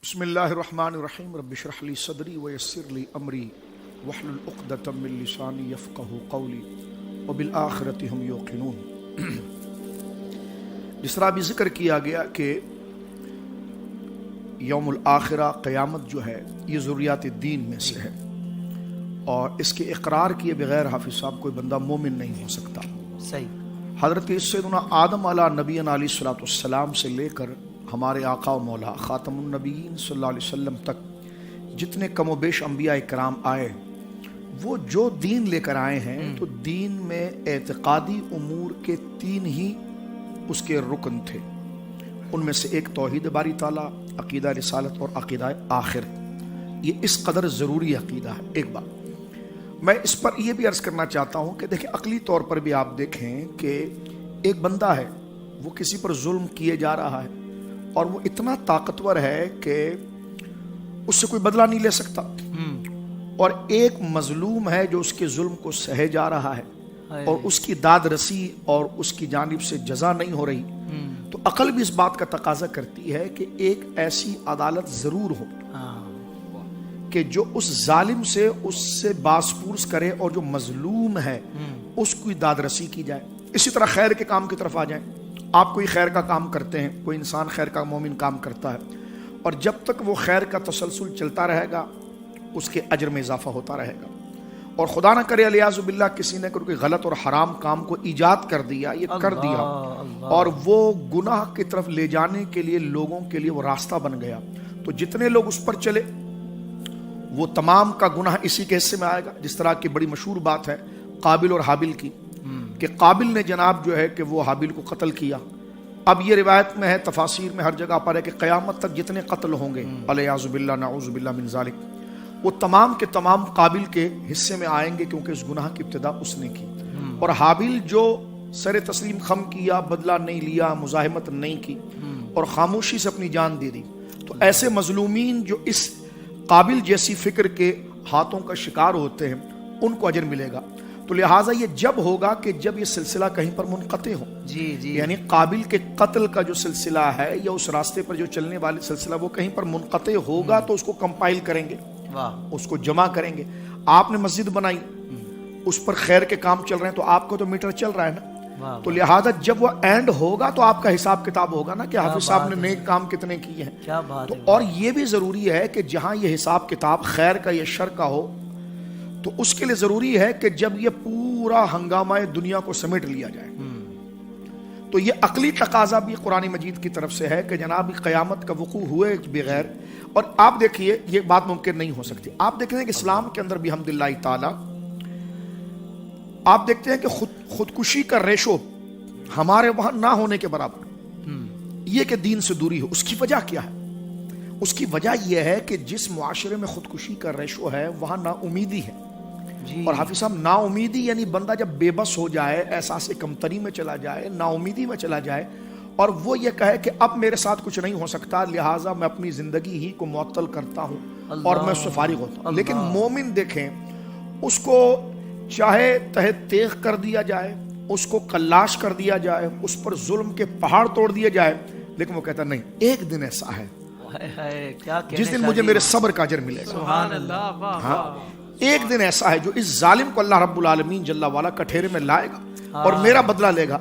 بسم اللہ الرحمن الرحیم رب اشرح لی صدری ویسر لی امری واحلل عقدۃ من لسانی یفقہوا قولی وبالآخرۃ ہم یوقنون۔ جس طرح بھی ذکر کیا گیا کہ یوم الآخرہ قیامت جو ہے یہ ضروریات دین میں سے ہے، اور اس کے اقرار کیے بغیر حافظ صاحب کوئی بندہ مومن نہیں ہو سکتا۔ صحیح۔ حضرت سیدنا آدم علیہ نبینا علیہ الصلوۃ والسلام سے لے کر ہمارے آقا و مولا خاتم النبیین صلی اللہ علیہ وسلم تک جتنے کم و بیش انبیاء کرام آئے، وہ جو دین لے کر آئے ہیں تو دین میں اعتقادی امور کے 3 ہی اس کے رکن تھے۔ ان میں سے ایک توحید باری تعالیٰ، عقیدہ رسالت اور عقیدہ آخر۔ یہ اس قدر ضروری عقیدہ ہے۔ ایک بات میں اس پر یہ بھی عرض کرنا چاہتا ہوں کہ دیکھیں، عقلی طور پر بھی آپ دیکھیں کہ ایک بندہ ہے، وہ کسی پر ظلم کیے جا رہا ہے اور وہ اتنا طاقتور ہے کہ اس سے کوئی بدلہ نہیں لے سکتا، اور ایک مظلوم ہے جو اس کے ظلم کو سہے جا رہا ہے اور اس کی داد رسی اور اس کی جانب سے جزا نہیں ہو رہی، تو عقل بھی اس بات کا تقاضا کرتی ہے کہ ایک ایسی عدالت ضرور ہو کہ جو اس ظالم سے اس سے باس پورس کرے اور جو مظلوم ہے اس کی داد رسی کی جائے۔ اسی طرح خیر کے کام کی طرف آ جائیں۔ آپ کوئی خیر کا کام کرتے ہیں، کوئی انسان خیر کا مومن کام کرتا ہے، اور جب تک وہ خیر کا تسلسل چلتا رہے گا اس کے اجر میں اضافہ ہوتا رہے گا، اور خدا نہ کرے الیاذ باللہ کسی نے کوئی غلط اور حرام کام کو ایجاد کر دیا، یہ کر دیا اور وہ گناہ کی طرف لے جانے کے لیے لوگوں کے لیے وہ راستہ بن گیا، تو جتنے لوگ اس پر چلے وہ تمام کا گناہ اسی کے حصے میں آئے گا۔ جس طرح کی بڑی مشہور بات ہے قابل اور حابل کی، کہ قابل نے جناب جو ہے کہ وہ حابل کو قتل کیا۔ اب یہ روایت میں ہے، تفاسیر میں ہر جگہ پر ہے کہ قیامت تک جتنے قتل ہوں گے الیاذ باللہ نعوذ باللہ من ذالک، وہ تمام کے تمام قابل کے حصے میں آئیں گے، کیونکہ اس گناہ کی ابتدا اس نے کی۔ اور حابل جو سر تسلیم خم کیا، بدلہ نہیں لیا، مزاحمت نہیں کی اور خاموشی سے اپنی جان دے دی، تو ایسے مظلومین جو اس قابل جیسی فکر کے ہاتھوں کا شکار ہوتے ہیں ان کو اجر ملے گا۔ تو لہٰذا یہ جب ہوگا کہ جب یہ سلسلہ کہیں پر منقطع ہو، یعنی قابل کے قتل کا جو سلسلہ ہے یا اس راستے پر جو چلنے والی سلسلہ وہ کہیں پر منقطع ہوگا تو اس کو کمپائل کریں گے، اس کو جمع کریں گے۔ آپ نے مسجد بنائی، اس پر خیر کے کام چل رہے ہیں، تو آپ کو تو میٹر چل رہا ہے نا، تو لہٰذا جب وہ اینڈ ہوگا تو آپ کا حساب کتاب ہوگا نا کہ حافظ صاحب نے نیک کام کتنے کیے ہیں۔ تو اور یہ بھی ضروری ہے کہ جہاں یہ حساب کتاب خیر کا یا شر کا ہو، تو اس کے لیے ضروری ہے کہ جب یہ پورا ہنگامہ دنیا کو سمیٹ لیا جائے، تو یہ عقلی تقاضا بھی قرآن مجید کی طرف سے ہے کہ جناب قیامت کا وقوع ہوئے بغیر، اور آپ دیکھیے یہ بات ممکن نہیں ہو سکتی۔ آپ دیکھتے ہیں کہ اسلام کے اندر بھی الحمدللہ تعالی آپ دیکھتے ہیں کہ خودکشی کا ریشو ہمارے وہاں نہ ہونے کے برابر، یہ کہ دین سے دوری ہو۔ اس کی وجہ کیا ہے؟ اس کی وجہ یہ ہے کہ جس معاشرے میں خودکشی کا ریشو ہے وہاں نا امیدی ہے، اور حافظ صاحب نا امیدی یعنی بندہ جب بے بس ہو جائے، احساس کمتری میں چلا جائے، نا امیدی میں چلا جائے، اور وہ یہ کہے کہ اب میرے ساتھ کچھ نہیں ہو سکتا، لہٰذا میں اپنی زندگی ہی کو معطل کرتا ہوں اور میں اس سے فارغ ہوتا ہوں۔ لیکن مومن دیکھیں، اس کو چاہے تہہ تیغ کر دیا جائے، اس کو کلاش کر دیا جائے، اس پر ظلم کے پہاڑ توڑ دیے جائے، لیکن وہ کہتا نہیں، ایک دن ایسا ہے جس دن مجھے میرے صبر کا اجر ملے گا۔ سبحان اللہ۔ ہاں، ایک دن ایسا ہے جو اس ظالم کو اللہ رب العالمین جل والا کٹھیرے میں لائے گا اور میرا بدلہ لے گا۔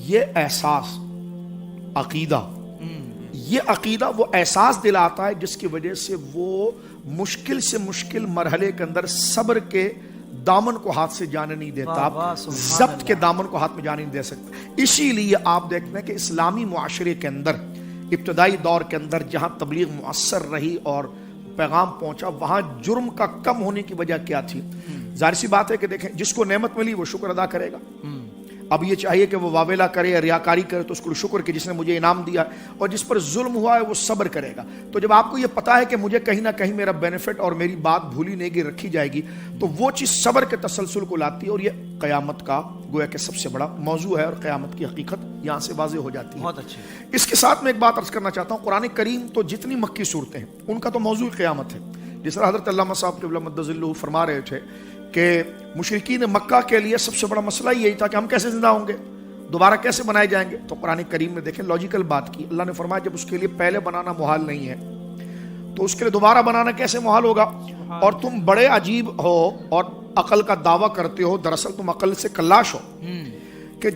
یہ احساس عقیدہ، یہ عقیدہ وہ احساس دلاتا ہے جس کی وجہ سے وہ مشکل سے مشکل مرحلے کے اندر صبر کے دامن کو ہاتھ سے جانے نہیں دیتا، ضبط کے دامن کو ہاتھ میں جانے نہیں دے سکتا۔ اسی لیے آپ دیکھتے ہیں کہ اسلامی معاشرے کے اندر ابتدائی دور کے اندر جہاں تبلیغ مؤثر رہی اور پیغام پہنچا، وہاں جرم کا کم ہونے کی وجہ کیا تھی؟ ظاہر سی بات ہے کہ دیکھیں، جس کو نعمت ملی وہ شکر ادا کرے گا۔ اب یہ چاہیے کہ وہ واویلا کرے یا ریاکاری کرے تو اس کو شکر کہ جس نے مجھے انعام دیا، اور جس پر ظلم ہوا ہے وہ صبر کرے گا۔ تو جب آپ کو یہ پتا ہے کہ مجھے کہیں نہ کہیں میرا بینیفٹ اور میری بات بھولی نہیں گی، رکھی جائے گی، تو وہ چیز صبر کے تسلسل کو لاتی ہے، اور یہ قیامت کا گویا کہ سب سے بڑا موضوع ہے، اور قیامت کی حقیقت یہاں سے واضح ہو جاتی ہے۔ بہت اچھے۔ اس کے ساتھ میں ایک بات عرض کرنا چاہتا ہوں، قرآن کریم تو جتنی مکی صورتیں ہیں ان کا تو موضوع قیامت ہے۔ جس طرح حضرت علامہ صاحب قبلہ مدد ظلہ فرما رہے تھے کہ مشرکین مکہ کے لیے سب سے بڑا مسئلہ یہی تھا کہ ہم کیسے زندہ ہوں گے، دوبارہ کیسے بنائے جائیں گے؟ تو قرآن کریم نے دیکھیں لاجیکل بات کی، اللہ نے فرمایا جب اس کے لیے پہلے بنانا محال نہیں ہے، تو اس کے لیے دوبارہ بنانا کیسے محال ہوگا؟ اور تم بڑے عجیب ہو اور عقل کا دعویٰ کرتے ہو، دراصل تم عقل سے کلاش ہو کہ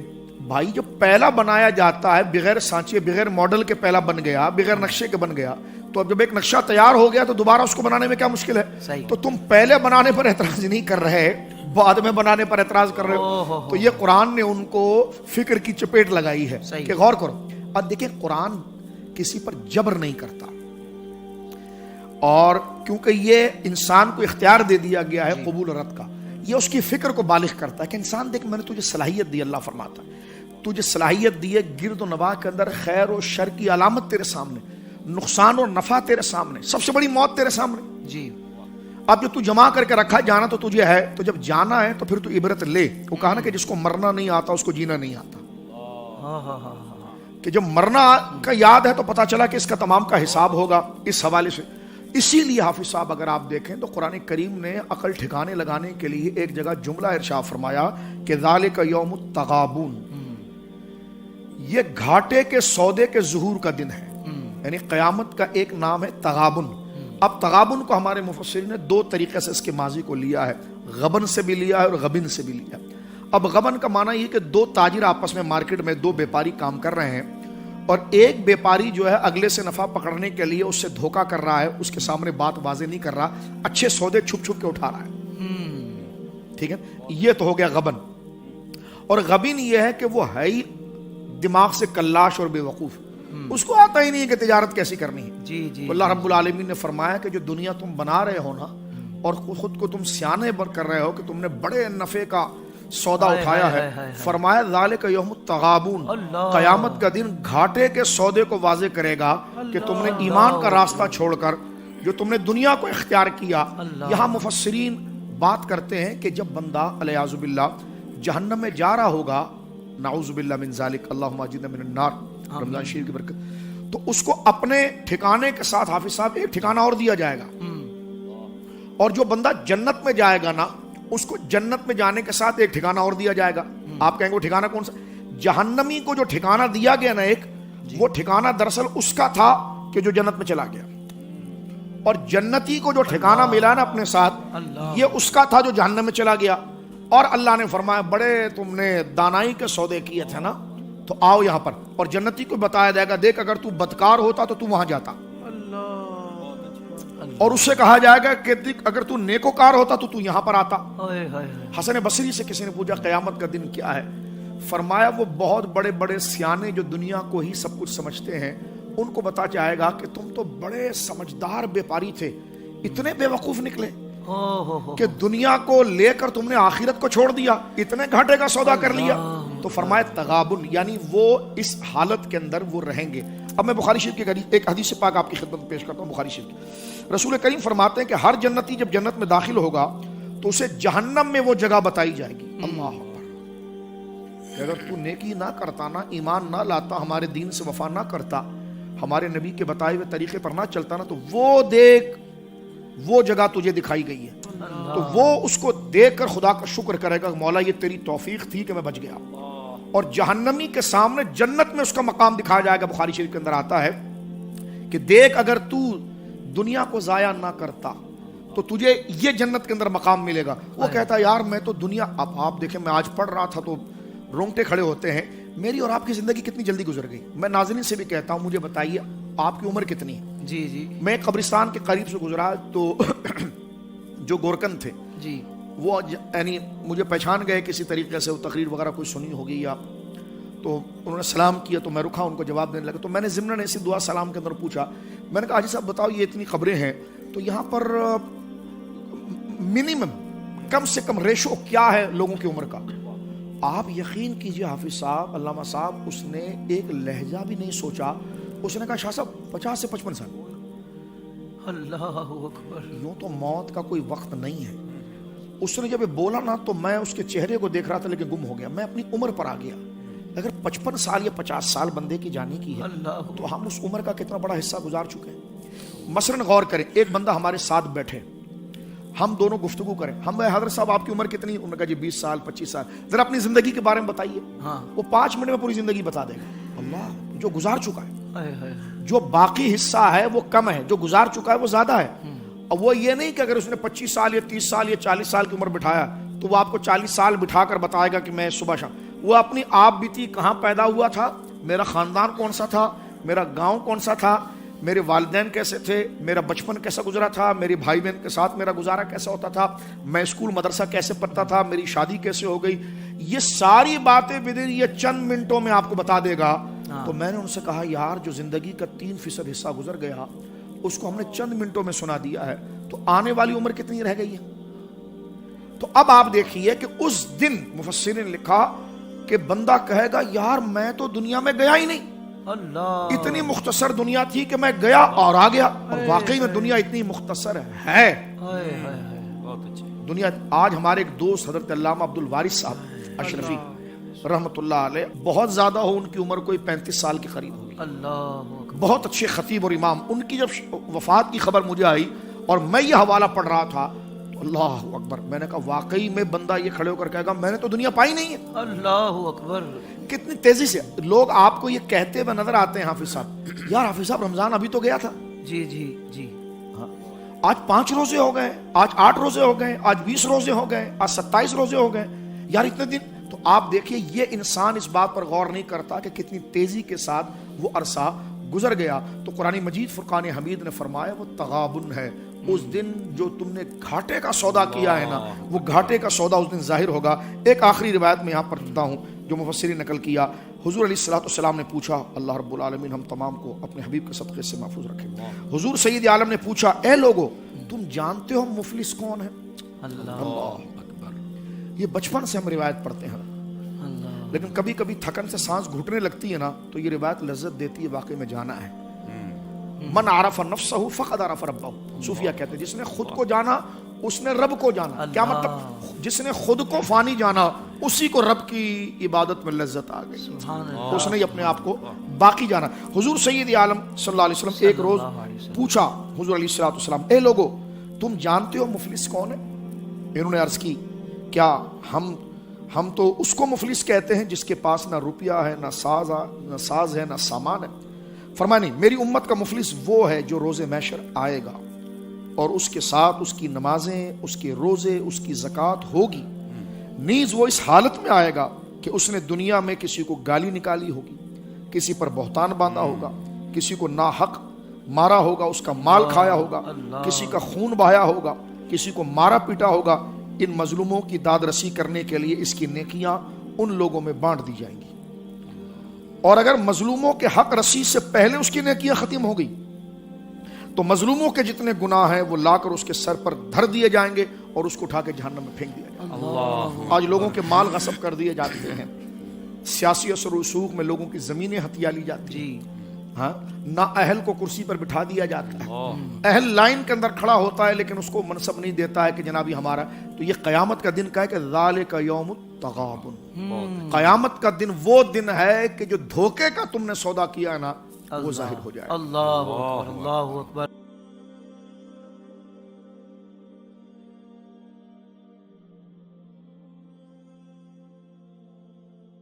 بھائی جو پہلا بنایا جاتا ہے بغیر سانچے بغیر ماڈل کے پہلا بن گیا، بغیر نقشے کے بن گیا، تو اب جب ایک نقشہ تیار ہو گیا تو دوبارہ اس کو بنانے میں کیا مشکل ہے؟ تو تم پہلے بنانے پر اعتراض نہیں کر رہے، بعد میں بنانے پر اعتراض کر رہے ہو۔ تو یہ قرآن نے ان کو فکر کی چپیٹ لگائی ہے کہ غور کرو۔ اور دیکھیں قرآن کسی پر جبر نہیں کرتا، اور کیونکہ یہ انسان کو اختیار دے دیا گیا ہے قبول اور رد کا، یہ اس کی فکر کو بالغ کرتا ہے کہ انسان دیکھ میں نے تجھے صلاحیت دی، اللہ فرماتا ہے تجھے صلاحیت دی ہے، گرد و نواح کے اندر خیر و شر کی علامت تیرے سامنے، نقصان اور نفع تیرے سامنے، سب سے بڑی موت تیرے سامنے جی۔ اب جو تو جمع کر کے رکھا جانا تو تجھے ہے، تو جب جانا ہے تو پھر تو عبرت لے۔ وہ کہا نا کہ جس کو مرنا نہیں آتا اس کو جینا نہیں آتا، کہ جب مرنا کا یاد ہے تو پتا چلا کہ اس کا تمام کا حساب ہوگا اس حوالے سے۔ اسی لیے حافظ صاحب اگر آپ دیکھیں تو قرآن کریم نے عقل ٹھکانے لگانے کے لیے ایک جگہ جملہ ارشاد فرمایا کہ ذالک یوم التغابن، یہ گھاٹے کے سودے کے ظہور کا دن ہے، یعنی قیامت کا ایک نام ہے تغابن۔ اب تغابن کو ہمارے مفسرین نے دو طریقے سے اس کے ماضی کو لیا ہے، غبن سے بھی لیا ہے اور غبن سے بھی لیا ہے۔ اب غبن کا معنی یہ کہ دو تاجر آپس میں مارکیٹ میں دو بیپاری کام کر رہے ہیں، اور ایک بیپاری جو ہے اگلے سے نفع پکڑنے کے لیے اس سے دھوکہ کر رہا ہے، اس کے سامنے بات واضح نہیں کر رہا، اچھے سودے چھپ چھپ کے اٹھا رہا ہے، ٹھیک ہے، یہ تو ہو گیا غبن۔ اور غبن یہ ہے کہ وہ ہے ہی دماغ سے کلاش اور بے وقوف، اس کو آتا ہی نہیں ہے کہ تجارت کیسی کرنی ہے جی جی۔ اللہ رب العالمین نے فرمایا کہ جو دنیا تم بنا رہے ہو نا، اور خود کو تم سیانے بر کر رہے ہو کہ تم نے بڑے نفع کا سودا اٹھایا ہے، فرمایا ذالک یوم التغابن، قیامت کا دن گھاٹے کے سودے کو واضح کرے گا کہ تم نے ایمان کا راستہ چھوڑ کر جو تم نے دنیا کو اختیار کیا۔ یہاں مفسرین بات کرتے ہیں کہ جب بندہ علیاذ باللہ جہنم میں جا رہا ہوگا، نعوذ باللہ من ذالک، اللہم اجرنا من النار، رمضان شریف کی برکت، تو اس کو اپنے ٹھکانے کے ساتھ حافظ صاحب ایک ٹھکانہ اور دیا جائے گا، اور جو بندہ جنت میں جائے گا نا اس کو جنت میں جانے کے ساتھ ایک ٹھکانہ اور دیا جائے گا۔ آپ کہیں گے وہ ٹھکانہ کون سا؟ جہنمی کو جو ٹھکانہ دیا گیا نا ایک، وہ ٹھکانہ دراصل اس کا تھا کہ جو جنت میں چلا گیا، اور جنتی کو جو ٹھکانہ ملا نا اپنے ساتھ، یہ اس کا تھا جو جہنم میں چلا گیا۔ اور اللہ نے فرمایا بڑے تم نے دانائی کے سودے کیے تھے نا، تو آؤ یہاں پر، اور جنتی کو بتایا جائے گا دیکھ اگر تو بدکار ہوتا تو وہاں جاتا، اور اس سے کہا جائے گا کہ اگر تو نیکوکار ہوتا تو یہاں پر آتا۔ حسن بصری سے کسی نے پوچھا قیامت کا دن کیا ہے، فرمایا وہ بہت بڑے بڑے سیانے جو دنیا کو ہی سب کچھ سمجھتے ہیں، ان کو بتا جائے گا کہ تم تو بڑے سمجھدار بیپاری تھے، اتنے بے وقوف نکلے کہ دنیا کو لے کر تم نے آخرت کو چھوڑ دیا، اتنے گھاٹے کا سودا کر لیا۔ تو فرمایا تغابن، یعنی وہ اس حالت کے اندر وہ رہیں گے۔ اب میں بخاری شریف کی ایک حدیث پاک آپ کی خدمت میں پیش کرتا ہوں، بخاری شریف کی۔ رسول کریم فرماتے ہیں کہ ہر جنتی جب جنت میں داخل ہوگا تو اسے جہنم میں وہ جگہ بتائی جائے گی، اللہ اکبر، اگر تو نیکی نہ کرتا، نہ ایمان نہ لاتا، ہمارے دین سے وفا نہ کرتا، ہمارے نبی کے بتائے ہوئے طریقے پر نہ چلتا نا، تو وہ دیکھ وہ جگہ تجھے دکھائی گئی ہے، تو وہ اس کو دیکھ کر خدا کا شکر کرے گا، مولا یہ تیری توفیق تھی کہ میں بچ گیا۔ اور جہنمی کے سامنے جنت میں اس کا مقام دکھایا جائے گا۔ بخاری شریف کے اندر آتا ہے کہ دیکھ اگر تو دنیا کو ضائع نہ کرتا تو تجھے یہ جنت کے اندر مقام ملے گا۔ وہ کہتا ہے یار میں تو دنیا، اب آپ دیکھیں میں آج پڑھ رہا تھا تو رونگٹے کھڑے ہوتے ہیں، میری اور آپ کی زندگی کتنی جلدی گزر گئی۔ میں ناظرین سے بھی کہتا ہوں مجھے بتائیے آپ کی عمر کتنی ہے؟ جی جی، میں قبرستان کے قریب سے گزرا تو جو گورکن تھے جی، وہ یعنی مجھے پہچان گئے کسی طریقے سے، وہ تقریر وغیرہ کوئی سنی ہوگی یا، تو انہوں نے سلام کیا تو میں رکھا ان کو جواب دینے لگا، تو میں نے ضمن ایسی دعا سلام کے اندر پوچھا، میں نے کہا حاجی صاحب بتاؤ یہ اتنی قبریں ہیں تو یہاں پر منیمم کم سے کم ریشو کیا ہے لوگوں کی عمر کا؟ آپ یقین کیجئے حافظ صاحب، علامہ صاحب، اس نے ایک لہجہ بھی نہیں سوچا، اس نے کہا شاہ صاحب 50 سے 55 سال۔ اللہ اکبر، یوں تو موت کا کوئی وقت نہیں ہے۔ اس نے جب یہ بولا نا تو میں اس کے چہرے کو دیکھ رہا تھا لیکن گم ہو گیا، میں اپنی عمر پر آ گیا۔ اگر 55 سال یا 50 سال بندے کی جانے کی ہے تو ہم اس عمر کا کتنا بڑا حصہ گزار چکے ہیں۔ مثلاً غور کریں، ایک بندہ ہمارے ساتھ بیٹھے، ہم دونوں گفتگو کریں، ہم حضرت صاحب آپ کی عمر کتنی؟ انہوں نے کہا جی 20 سال 25 سال، ذرا اپنی زندگی کے بارے میں بتائیے، وہ 5 منٹ میں پوری زندگی بتا دے گا، اللہ جو گزار چکا ہے۔ جو باقی حصہ ہے وہ کم ہے، جو گزار چکا ہے وہ زیادہ ہے. اور وہ یہ نہیں کہ اگر اس نے 25 سال یا 30 سال یا 40 سال کی عمر بٹھایا تو وہ آپ کو 40 سال بٹھا کر بتائے گا کہ میں صبح شام. وہ اپنی آپ بیتی کہاں پیدا ہوا تھا، میرا خاندان کون سا تھا، میرا گاؤں کون سا تھا، میرے والدین کیسے تھے، میرا بچپن کیسا گزرا تھا، میرے بھائی بہن کے ساتھ میرا گزارا کیسا ہوتا تھا، میں اسکول مدرسہ کیسے پڑھتا تھا، میری شادی کیسے ہو گئی، یہ ساری باتیں بدن یہ چند منٹوں میں آپ کو بتا دے گا. تو میں نے ان سے کہا یار جو زندگی کا 3% حصہ گزر گیا اس کو ہم نے چند منٹوں میں سنا دیا ہے، تو آنے والی عمر کتنی رہ گئی ہے. تو اب آپ دیکھیے کہ اس دن مفسرین نے لکھا کہ بندہ کہے گا یار میں تو دنیا میں گیا ہی نہیں، اللہ، اتنی مختصر دنیا تھی کہ میں گیا اور آ گیا. اور واقعی میں دنیا اتنی مختصر ہے. بہت اچھے. دنیا آج ہمارے ایک دوست حضرت علامہ عبد الوارث صاحب اشرفی رحمت اللہ علیہ، بہت زیادہ ہو ان کی عمر کوئی 35 سال کے قریب ہوگی، اللہ، بہت اچھے خطیب اور امام. ان کی جب وفات کی خبر مجھے آئی اور میں یہ حوالہ پڑھ رہا تھا تو اللہ اکبر، میں نے کہا واقعی میں بندہ یہ کھڑے ہو کر کہے گا میں نے تو دنیا پائی نہیں ہے. اللہ اکبر. کتنی تیزی سے لوگ آپ کو یہ کہتے ہوئے نظر آتے ہیں حافظ صاحب، یار حافظ صاحب رمضان ابھی تو گیا تھا، جی جی جی، آج 5 روزے ہو گئے، آج 8 روزے ہو گئے، آج 20 روزے ہو گئے، آج 27 روزے ہو گئے، یار اتنے دن. تو آپ دیکھیے یہ انسان اس بات پر غور نہیں کرتا کہ کتنی تیزی کے ساتھ وہ عرصہ گزر گیا. تو قرآن مجید فرقان حمید نے فرمایا وہ تغابن ہے، اس دن جو تم نے گھاٹے کا سودا کیا ہے نا وہ گھاٹے کا سودا اس دن ظاہر ہوگا. ایک آخری روایت میں یہاں پر پڑھتا ہوں جو مفسرین نقل کیا. حضور علیہ السلام نے پوچھا، اللہ رب العالمین ہم تمام کو اپنے حبیب کے صدقے سے محفوظ رکھے. حضور سید عالم نے پوچھا اے لوگو تم جانتے ہو مفلس کون ہے؟ اللہ، یہ بچپن سے ہم روایت پڑھتے ہیں لیکن کبھی کبھی تھکن سے سانس گھٹنے لگتی ہے نا تو یہ روایت لذت دیتی ہے، واقعی میں جانا ہے. من عرف نفسہ فقد عرف ربہ، صوفیہ کہتے ہیں جس نے خود کو جانا اس نے رب کو جانا. کیا مطلب؟ جس نے خود کو فانی جانا اسی کو رب کی عبادت میں لذت آ گئی، اس نے اپنے آپ کو باقی جانا. حضور سید عالم صلی اللہ علیہ وسلم ایک روز پوچھا حضور علیہ السلام اے لوگو تم جانتے ہو مفلس کون ہے؟ انہوں نے عرض کی کیا ہم تو اس کو مفلس کہتے ہیں جس کے پاس نہ روپیہ ہے نہ ساز ہے نہ سامان ہے. فرمایا نہیں، میری امت کا مفلس وہ ہے جو روز محشر آئے گا اور اس کے ساتھ اس کی نمازیں، اس کے روزے، اس کی زکوٰۃ ہوگی، نیز وہ اس حالت میں آئے گا کہ اس نے دنیا میں کسی کو گالی نکالی ہوگی، کسی پر بہتان باندھا ہوگا، کسی کو ناحق مارا ہوگا، اس کا مال کھایا ہوگا، کسی کا خون بہایا ہوگا، کسی کو مارا پیٹا ہوگا. ان مظلوموں کی داد رسی کرنے کے لیے اس کی نیکیاں ان لوگوں میں بانٹ دی جائیں گی، اور اگر مظلوموں کے حق رسی سے پہلے اس کی نیکیاں ختم ہو گئی تو مظلوموں کے جتنے گناہ ہیں وہ لا کر اس کے سر پر دھر دیے جائیں گے اور اس کو اٹھا کے جہنم میں پھینک دیا جائے گا. آج لوگوں کے مال غصب کر دیے جاتے ہیں، سیاسی اثر و رسوخ میں لوگوں کی زمینیں ہتھیا لی جاتی ہیں، ہاں نہ اہل کو کرسی پر بٹھا دیا جاتا ہے، اہل لائن کے اندر کھڑا ہوتا ہے لیکن اس کو منصب نہیں دیتا ہے کہ جنابی ہمارا. تو یہ قیامت کا دن کہا کہ ذالک یوم التغابن، قیامت کا دن وہ دن ہے کہ جو دھوکے کا تم نے سودا کیا ہے نا وہ ظاہر ہو جائے. اللہ اکبر، اللہ اکبر.